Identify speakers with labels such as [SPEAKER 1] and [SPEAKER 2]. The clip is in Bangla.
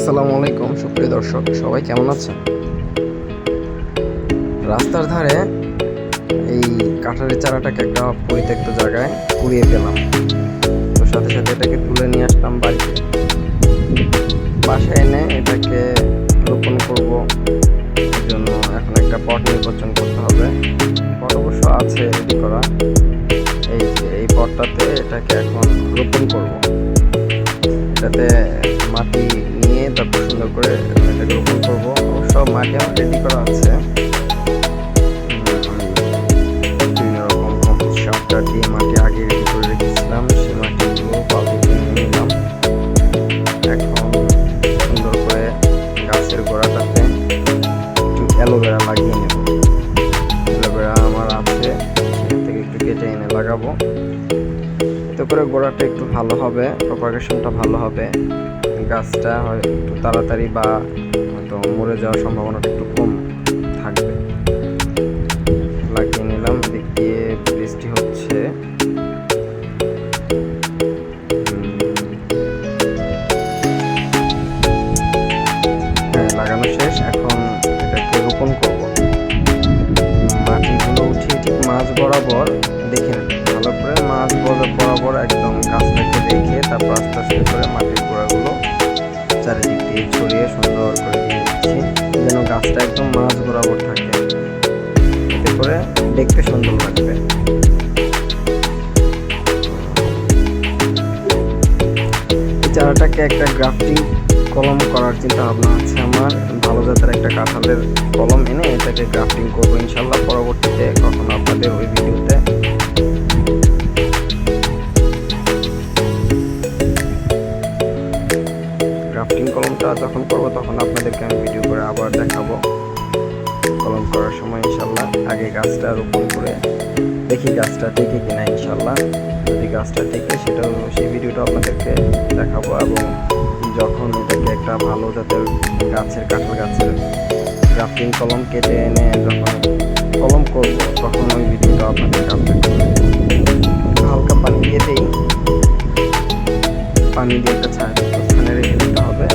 [SPEAKER 1] আসসালামু আলাইকুম সুপ্রিয় দর্শক, সবাই কেমন আছেন? রাস্তার ধারে এই কাঁঠালের চারাটাকে একটা পরিত্যক্ত জায়গায় কুড়িয়ে পেলাম। তো সাথে সাথে এটাকে তুলে নিয়ে আসলাম বাড়িতে। বাসায় এনে এটাকে রোপণ করব। এই জন্য এখন একটা পট নির্বাচন করতে হবে। পট অবশ্য আছে রেডি করা। এই যে এই পটটাতে এটাকে এখন রোপণ করব। এটাতে মাটি নিয়ে তারপর সুন্দর করে এটাকে রোপণ করবো। সব মাটি আমার রেডি করা আছে। আমি বিভিন্ন রকম কম্পোস্ট সারটা দিয়ে মাটি আগে রেডি করে রেখেছিলাম, সেই মাটিগুলো বালতিতে নিয়ে নিলাম। এখন সুন্দর করে গাছের গোড়াটাতে একটু অ্যালোভেরা লাগিয়ে নেব। অ্যালোভেরা আমার আছে, সেখান থেকে একটু কেটে এনে লাগাবো। এতে করে গোড়াটা একটু ভালো হবে, প্রপাগেশনটা ভালো হবে, গাছটা হয় একটু তাড়াতাড়ি বা হয়তো মরে যাওয়ার সম্ভাবনাটা একটু কম থাকবে। লাগিয়ে নিলাম। এদিক দিয়ে বৃষ্টি হচ্ছে। হ্যাঁ, লাগানো শেষ। এখন এটাকে রোপণ করব। মাটিগুলো উঠিয়ে ঠিক মাঝ বরাবর দেখে নেব, ভালো করে মাঝ বরাবর একদম গাছটাকে রেখে তারপর আস্তে আস্তে করে মাটির গোড়াগুলো চারিদিক দিয়ে ছড়িয়ে সুন্দর করে দিয়ে দিচ্ছি, যেন গাছটা একদম মাঝ বরাবর থাকে। এতে করে দেখতে সুন্দর লাগবে। এই চারাটাকে একটা গ্রাফটিং কলম করার চিন্তা ভাবনা আছে আমার। ভালো জাতের একটা কাঁঠালের কলম এনে এটাকে গ্রাফটিং করবো ইনশাল্লাহ পরবর্তীতে কখনো আপনাদের ওই ভিডিওতে। গ্রাফটিং কলমটা যখন করবো তখন আপনাদেরকে আমি ভিডিও করে আবার দেখাবো। কলম করার সময় ইনশাল্লাহ আগে গাছটা রোপণ করে দেখি গাছটা টেকে কিনা। ইনশাল্লাহ যদি গাছটা টেকে সেটাও সেই ভিডিওটা আপনাদেরকে দেখাবো। এবং যখন এটাকে একটা ভালো জাতের গাছের কাঁঠাল গাছের গ্রাফটিং কলম কেটে এনে যখন কলম করব তখন ওই ভিডিওটা আপনাদেরকে আপলোড করব। হালকা পানি দিয়ে দিই, পানি দিয়ে একটা ছায়া স্থানে রেখে দিতে হবে।